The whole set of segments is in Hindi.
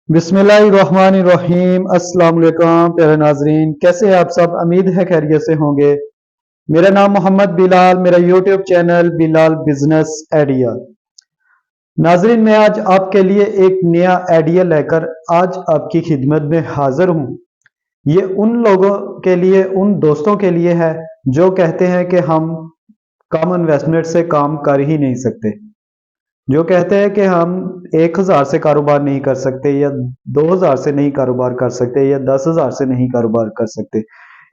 बिस्मिल्लाहिर्रहमानिर्रहीम। अस्सलाम वालेकुम प्यारे नाजरीन, कैसे हैं आप सब? उम्मीद है खैरियत से होंगे। मेरा नाम मोहम्मद बिलाल, मेरा YouTube channel Bilal business idea. नाजरीन, मैं आज आपके लिए एक नया आइडिया लेकर आज आपकी खिदमत में हाजिर हूँ। ये उन लोगों के लिए, उन दोस्तों के लिए है जो कहते हैं कि हम कम इन्वेस्टमेंट से काम कर ही नहीं सकते, जो कहते हैं कि हम 1,000 से कारोबार नहीं कर सकते, या 2,000 से नहीं कारोबार कर सकते, या 10,000 से नहीं कारोबार कर सकते।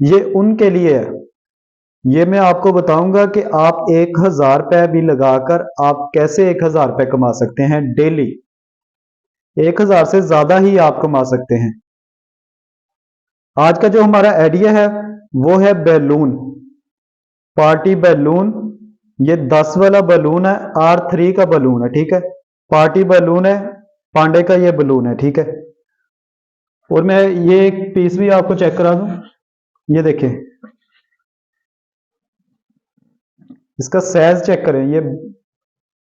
ये उनके लिए है। ये मैं आपको बताऊंगा कि आप 1,000 रुपये भी लगाकर आप कैसे 1,000 रुपये कमा सकते हैं डेली। 1,000 से ज्यादा ही आप कमा सकते हैं। आज का जो हमारा आइडिया है वो है बैलून, पार्टी बैलून। ये 10 वाला बैलून है, R3 का बैलून है, ठीक है। पार्टी बैलून है, पांडे का ये बैलून है, ठीक है। और मैं ये एक पीस भी आपको चेक करा दूं, ये देखें, इसका साइज चेक करें, ये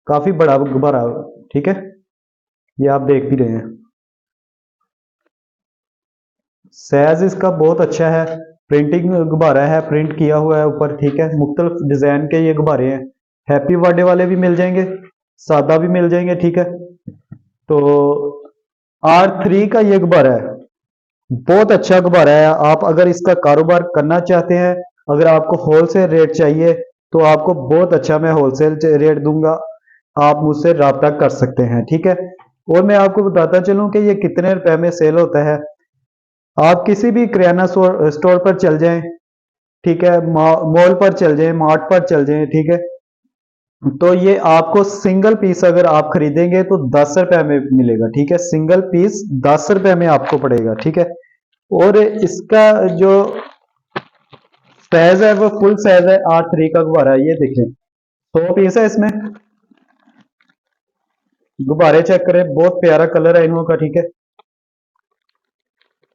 काफी बड़ा गुब्बारा, ठीक है। ये आप देख भी रहे हैं, साइज इसका बहुत अच्छा है। प्रिंटिंग गुब्बारा है, प्रिंट किया हुआ है ऊपर, ठीक है। मुख्तलिफ डिजाइन के ये गुब्बारे हैं। हैप्पी बर्थडे वाले भी मिल जाएंगे, सादा भी मिल जाएंगे, ठीक है। तो R3 का ये गुब्बारा है, बहुत अच्छा गुब्बारा है। आप अगर इसका कारोबार करना चाहते हैं, अगर आपको होलसेल रेट चाहिए, तो आपको बहुत अच्छा मैं होलसेल रेट दूंगा। आप मुझसे रब्ता कर सकते हैं, ठीक है। और मैं आपको बताता चलूं कि ये कितने रुपए में सेल होता है। आप किसी भी किराना स्टोर पर चल जाएं, ठीक है, मॉल पर चल जाएं, मार्ट पर चल जाएं, ठीक है। तो ये आपको सिंगल पीस अगर आप खरीदेंगे तो 10 रुपए में मिलेगा, ठीक है। सिंगल पीस 10 रुपए में आपको पड़ेगा, ठीक है। और इसका जो साइज है वो फुल साइज है, R3 का गुब्बारा है, ये देखें, 100 पीस है इसमें। गुब्बारे चेक करें, बहुत प्यारा कलर है इन्हों का, ठीक है।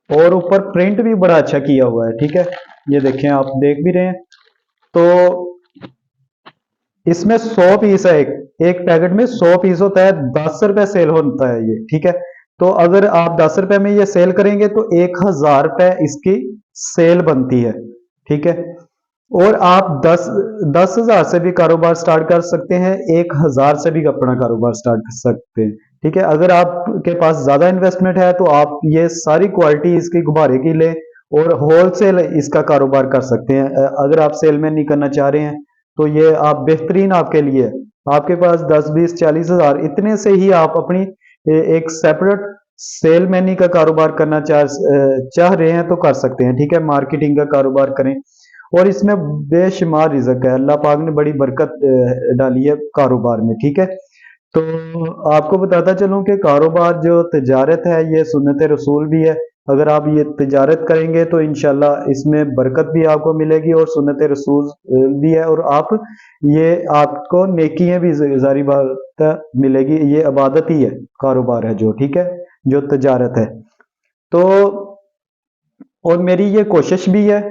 और ऊपर प्रिंट भी बड़ा अच्छा किया हुआ है, ठीक है। ये देखें, आप देख भी रहे हैं। तो इसमें 100 पीस है, एक एक पैकेट में 100 पीस होता है, 10 रुपए सेल होता है ये, ठीक है। तो अगर आप 10 रुपए में ये सेल करेंगे तो 1,000 रुपए इसकी सेल बनती है, ठीक है। और आप 10,000 से भी कारोबार स्टार्ट कर सकते हैं, 1,000 से भी अपना कारोबार स्टार्ट कर सकते हैं, ठीक है। अगर आपके पास ज्यादा इन्वेस्टमेंट है तो आप ये सारी क्वालिटी इसकी गुब्बारे की लें और होलसेल इसका कारोबार कर सकते हैं। अगर आप सेल में नहीं करना चाह रहे हैं तो ये आप बेहतरीन आपके लिए है। आपके पास 10, 20, 40 हजार इतने से ही आप अपनी एक सेपरेट सेल मैनी का कारोबार करना चाह रहे हैं तो कर सकते हैं, ठीक है। मार्केटिंग का कारोबार करें, और इसमें बेशुमार रिज़्क है। अल्लाह पाक ने बड़ी बरकत डाली है कारोबार में, ठीक है। तो आपको बताता चलूं कि कारोबार जो तिजारत है ये सुन्नत रसूल भी है। अगर आप ये तिजारत करेंगे तो इंशाल्लाह इसमें बरकत भी आपको मिलेगी और सुन्नत रसूल भी है, और आप ये आपको नेकियां भी जारी बात मिलेगी। ये इबादत ही है, कारोबार है जो, ठीक है, जो तिजारत है। तो और मेरी ये कोशिश भी है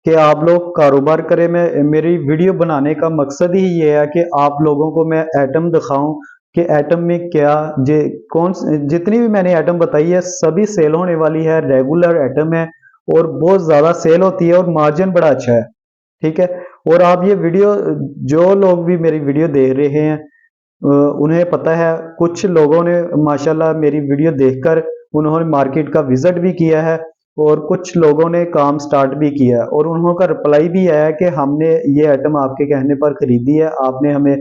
कि आप लोग कारोबार करें। मैं मेरी वीडियो बनाने का मकसद ही ये है कि आप लोगों को मैं आइटम दिखाऊं कि आइटम में क्या जे कौन जितनी भी मैंने आइटम बताई है सभी सेल होने वाली है, रेगुलर आइटम है और बहुत ज़्यादा सेल होती है और मार्जिन बड़ा अच्छा है, ठीक है। और आप ये वीडियो, जो लोग भी मेरी वीडियो देख रहे हैं, उन्हें पता है, कुछ लोगों ने माशाल्लाह मेरी वीडियो देखकर उन्होंने मार्केट का विजिट भी किया है और कुछ लोगों ने काम स्टार्ट भी किया है, और उन्हों का रिप्लाई भी आया कि हमने ये आइटम आपके कहने पर खरीदी है, आपने हमें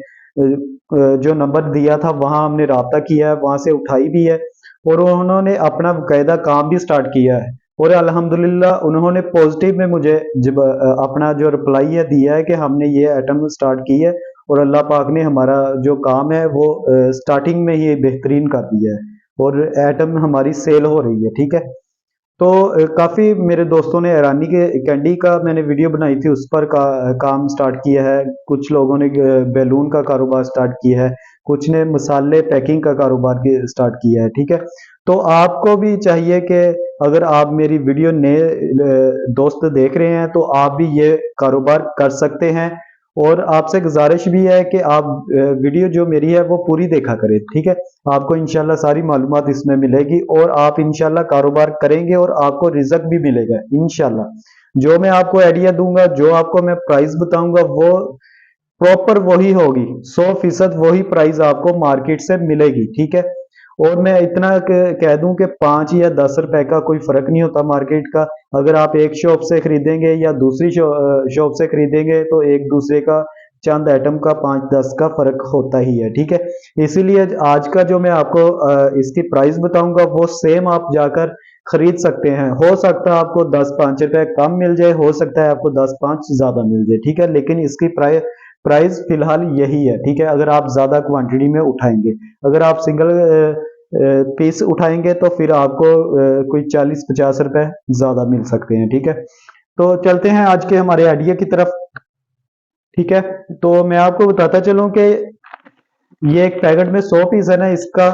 जो नंबर दिया था वहां हमने राब्ता किया है, वहां से उठाई भी है, और उन्होंने अपना बाकायदा काम भी स्टार्ट किया है। और अल्हम्दुलिल्लाह उन्होंने पॉजिटिव में मुझे जब अपना जो रिप्लाई है दिया है कि हमने ये आइटम स्टार्ट की है और अल्लाह पाक ने हमारा जो काम है वो स्टार्टिंग में ही बेहतरीन कर दिया है और आइटम हमारी सेल हो रही है, ठीक है। तो काफ़ी मेरे दोस्तों ने हैरानी के कैंडी का मैंने वीडियो बनाई थी, उस पर काम स्टार्ट किया है। कुछ लोगों ने बैलून का कारोबार स्टार्ट किया है, कुछ ने मसाले पैकिंग का कारोबार स्टार्ट किया है, ठीक है। तो आपको भी चाहिए कि अगर आप मेरी वीडियो नए दोस्त देख रहे हैं तो आप भी ये कारोबार कर सकते हैं और आपसे गुजारिश भी है कि आप वीडियो जो मेरी है वो पूरी देखा करें, ठीक है। आपको इंशाल्लाह सारी मालूमात इसमें मिलेगी और आप इंशाल्लाह कारोबार करेंगे और आपको रिजक भी मिलेगा इंशाल्लाह। जो मैं आपको आइडिया दूंगा, जो आपको मैं प्राइस बताऊंगा, वो प्रॉपर वही होगी, 100% वही प्राइस आपको मार्केट से मिलेगी, ठीक है। और मैं इतना कह दूं कि 5 या 10 रुपए का कोई फर्क नहीं होता मार्केट का। अगर आप एक शॉप से खरीदेंगे या दूसरी शॉप से खरीदेंगे तो एक दूसरे का चंद आइटम का 5-10 का फर्क होता ही है, ठीक है। इसीलिए आज का जो मैं आपको इसकी प्राइस बताऊंगा वो सेम आप जाकर खरीद सकते हैं। हो सकता है आपको 10-5 रुपए कम मिल जाए, हो सकता है आपको 10-5 ज्यादा मिल जाए, ठीक है। लेकिन इसकी प्राइस फिलहाल यही है, ठीक है। अगर आप ज्यादा क्वांटिटी में उठाएंगे, अगर आप सिंगल पीस उठाएंगे तो फिर आपको कोई 40-50 रुपए ज्यादा मिल सकते हैं, ठीक है। तो चलते हैं आज के हमारे आइडिया की तरफ, ठीक है। तो मैं आपको बताता चलूं कि ये एक पैकेट में 100 पीस है ना, इसका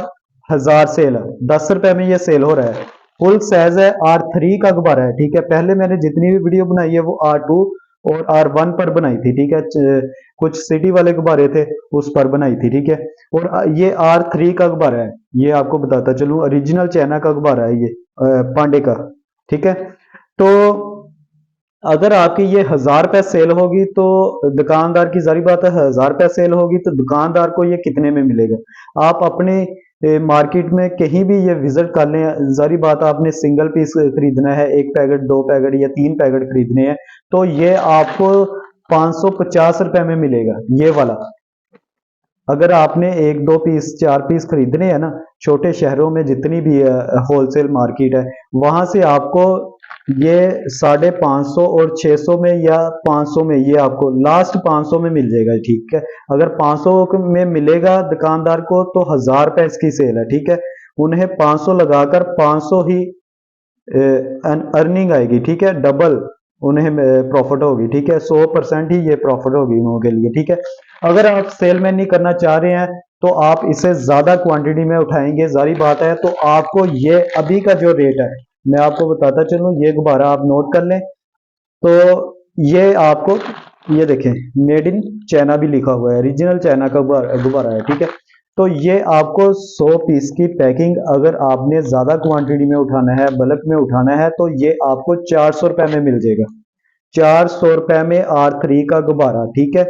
1000 सेल है, 10 रुपए में ये सेल हो रहा है। फुल साइज है, R3 का गुब्बारा है, ठीक है। पहले मैंने जितनी भी वीडियो बनाई है वो R2 और R1 पर बनाई थी, ठीक है। कुछ सिटी वाले गुब्बारे थे उस पर बनाई थी, ठीक है। और ये R3 का गुब्बारा है, ये आपको बताता चलूं, ओरिजिनल चाइना का गुब्बारा है ये, पांडे का, ठीक है। तो अगर आपकी ये 1000 रुपए सेल होगी तो दुकानदार की जारी बात है, 1000 रुपए सेल होगी तो दुकानदार को ये कितने में मिलेगा। आप अपने मार्केट में कहीं भी ये विजिट कर लें, जारी बात है, आपने सिंगल पीस खरीदना है, 1 पैकेट 2 पैकेट या 3 पैकेट खरीदने हैं तो ये आपको 550 रुपए में मिलेगा ये वाला। अगर आपने 1-2 पीस 4 पीस खरीदने हैं ना, छोटे शहरों में जितनी भी होलसेल मार्केट है वहां से आपको ये 550 और 600 में या 500 में, ये आपको लास्ट 500 में मिल जाएगा, ठीक है। अगर 500 में मिलेगा दुकानदार को तो 1000 रुपए इसकी सेल है, ठीक है। उन्हें 500 लगाकर 500 ही अर्निंग आएगी, ठीक है, डबल उन्हें प्रॉफिट होगी, ठीक है। 100% ही ये प्रॉफिट होगी उनके लिए, ठीक है। अगर आप सेल में नहीं करना चाह रहे हैं तो आप इसे ज्यादा क्वांटिटी में उठाएंगे, जारी बात है, तो आपको ये अभी का जो रेट है मैं आपको बताता चलूं, ये गुब्बारा आप नोट कर लें। तो ये आपको, ये देखें, मेड इन चाइना भी लिखा हुआ है, ओरिजिनल चाइना का गुब्बारा है, ठीक है। तो ये आपको 100 पीस की पैकिंग अगर आपने ज्यादा क्वांटिटी में उठाना है, बल्क में उठाना है, तो ये आपको 400 रुपए में मिल जाएगा। 400 रुपए में R3 का गुब्बारा, ठीक है।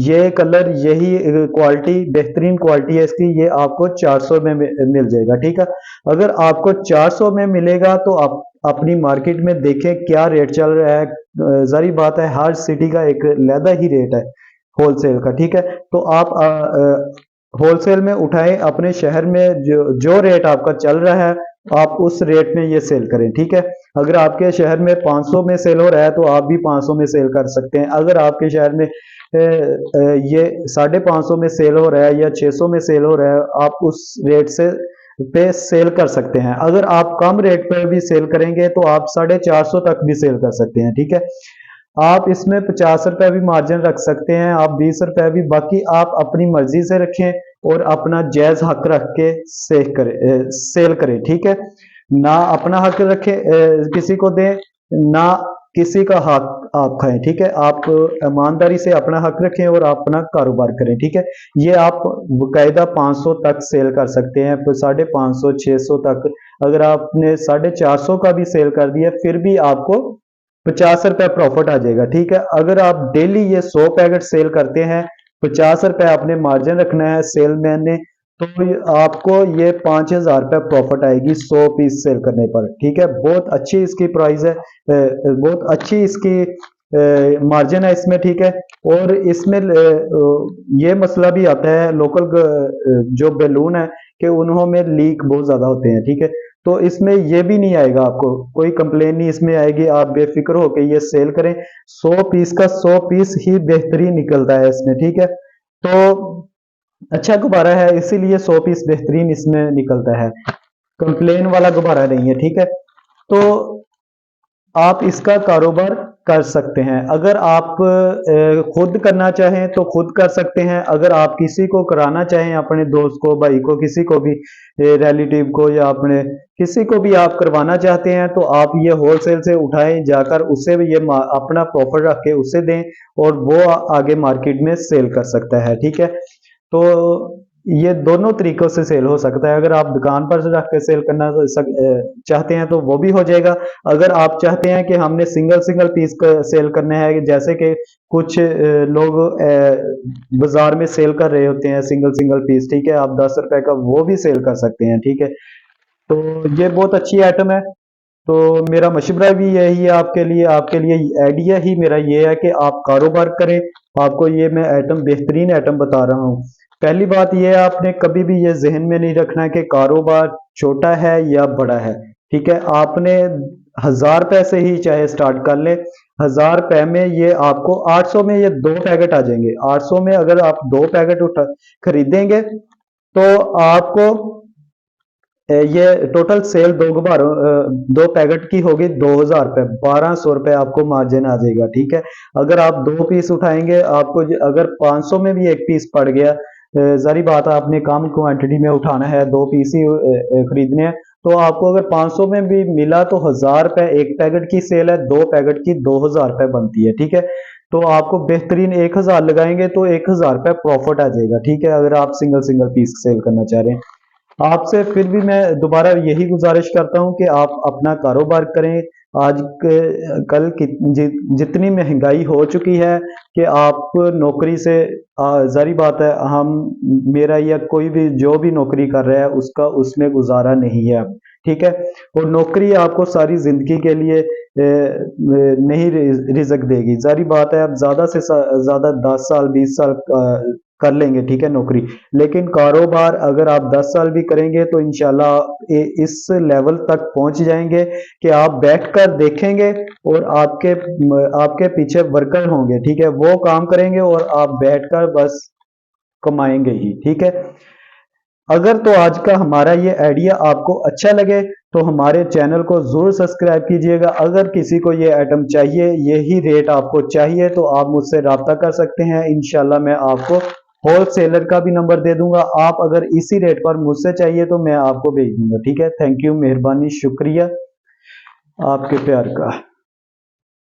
ये कलर, यही क्वालिटी, बेहतरीन क्वालिटी है इसकी, ये आपको 400 में मिल जाएगा, ठीक है। अगर आपको 400 में मिलेगा तो आप अपनी मार्केट में देखें क्या रेट चल रहा है। जारी बात है, हर सिटी का एक अलग ही रेट है होलसेल का, ठीक है। तो आप होलसेल में उठाएं, अपने शहर में जो रेट आपका चल रहा है आप उस रेट में ये सेल करें, ठीक है। अगर आपके शहर में 500 में सेल हो रहा है तो आप भी 500 में सेल कर सकते हैं। अगर आपके शहर में ये 550 में सेल हो रहा है या 600 में सेल हो रहा है, आप उस रेट से पे सेल कर सकते हैं। अगर आप कम रेट पर भी सेल करेंगे तो आप 450 तक भी सेल कर सकते हैं, ठीक है। आप इसमें 50 रुपए भी मार्जिन रख सकते हैं, आप 20 रुपए भी, बाकी आप अपनी मर्जी से रखें और अपना जायज हक रख के सेल करें, ठीक है। ना अपना हक रखे किसी को दें, ना किसी का हक आप खाएं, ठीक है। आप ईमानदारी से अपना हक रखें और अपना कारोबार करें, ठीक है। ये आप बकायदा 500 तक सेल कर सकते हैं, 550 600 तक। अगर आपने 450 का भी सेल कर दिया फिर भी आपको 50 रुपए प्रॉफिट आ जाएगा, ठीक है। अगर आप डेली ये 100 पैकेट सेल करते हैं, 50 रुपए आपने मार्जिन रखना है सेलमैन ने, तो आपको ये 5000 रुपए प्रॉफिट आएगी 100 पीस सेल करने पर, ठीक है। बहुत अच्छी इसकी प्राइस है, बहुत अच्छी इसकी मार्जिन है इसमें, ठीक है। और इसमें ये मसला भी आता है, लोकल जो बैलून है कि उन्होंने लीक बहुत ज्यादा होते हैं, ठीक है। तो इसमें ये भी नहीं आएगा, आपको कोई कंप्लेन नहीं इसमें आएगी, आप बेफिक्र होकर ये सेल करें। 100 पीस का 100 पीस ही बेहतरीन निकलता है इसमें, ठीक है। तो अच्छा गुब्बारा है इसीलिए 100 पीस बेहतरीन इसमें निकलता है, कंप्लेन वाला गुब्बारा नहीं है, ठीक है। तो आप इसका कारोबार कर सकते हैं। अगर आप खुद करना चाहें तो खुद कर सकते हैं। अगर आप किसी को कराना चाहें, अपने दोस्त को, भाई को, किसी को भी, रिलेटिव को, या अपने किसी को भी आप करवाना चाहते हैं, तो आप ये होलसेल से उठाएं जाकर, उससे भी ये अपना प्रॉफिट रख के उसे दें, और वो आगे मार्केट में सेल कर सकता है। ठीक है, तो ये दोनों तरीकों से सेल हो सकता है। अगर आप दुकान पर रख के सेल करना चाहते हैं तो वो भी हो जाएगा। अगर आप चाहते हैं कि हमने सिंगल सिंगल पीस सेल करने हैं, जैसे कि कुछ लोग बाजार में सेल कर रहे होते हैं सिंगल सिंगल पीस, ठीक है, आप 10 रुपए का वो भी सेल कर सकते हैं। ठीक है, तो ये बहुत अच्छी आइटम है। तो मेरा मशवरा भी यही है आपके लिए आइडिया ही मेरा ये है कि आप कारोबार करें। आपको ये मैं आइटम, बेहतरीन आइटम बता रहा हूँ। पहली बात ये है, आपने कभी भी ये जहन में नहीं रखना है कि कारोबार छोटा है या बड़ा है। ठीक है, आपने 1000 रुपए से ही चाहे स्टार्ट कर लें। 1000 रुपए में ये आपको 800 में ये 2 पैकेट आ जाएंगे। 800 में अगर आप 2 पैकेट उठा खरीदेंगे तो आपको ये टोटल सेल 2 पैकेट की होगी 2000 रुपए, 1200 रुपए आपको मार्जिन आ जाएगा। ठीक है, अगर आप 2 पीस उठाएंगे, आपको अगर 500 में भी एक पीस पड़ गया, जारी बात है आपने कम क्वांटिटी में उठाना है, 2 पीस ही खरीदने हैं, तो आपको अगर 500 में भी मिला तो 1000 रुपए एक पैकेट की सेल है, 2 पैकेट की 2000 रुपए बनती है। ठीक है, तो आपको बेहतरीन 1000 लगाएंगे तो 1000 रुपए प्रॉफिट आ जाएगा। ठीक है, अगर आप सिंगल सिंगल पीस सेल करना चाह रहे हैं। आपसे फिर भी मैं दोबारा यही गुजारिश करता हूं कि आप अपना कारोबार करें। कल जितनी महंगाई हो चुकी है कि आप नौकरी से, जारी बात है, हम, मेरा या कोई भी जो भी नौकरी कर रहा है उसका उसमें गुजारा नहीं है अब। ठीक है, और नौकरी आपको सारी जिंदगी के लिए नहीं रिजक देगी। जारी बात है, आप ज्यादा से ज्यादा 10 साल 20 साल कर लेंगे, ठीक है, नौकरी। लेकिन कारोबार अगर आप 10 साल भी करेंगे तो इंशाल्लाह इस लेवल तक पहुंच जाएंगे कि आप बैठकर देखेंगे और आपके पीछे वर्कर होंगे। ठीक है, वो काम करेंगे और आप बैठकर बस कमाएंगे ही। ठीक है, अगर तो आज का हमारा ये आइडिया आपको अच्छा लगे तो हमारे चैनल को जरूर सब्सक्राइब कीजिएगा। अगर किसी को ये आइटम चाहिए, यही रेट आपको चाहिए, तो आप मुझसे रब्ता कर सकते हैं। इंशाल्लाह मैं आपको होलसेलर का भी नंबर दे दूंगा। आप अगर इसी रेट पर मुझसे चाहिए तो मैं आपको भेज दूंगा। ठीक है, थैंक यू, मेहरबानी, शुक्रिया आपके प्यार का।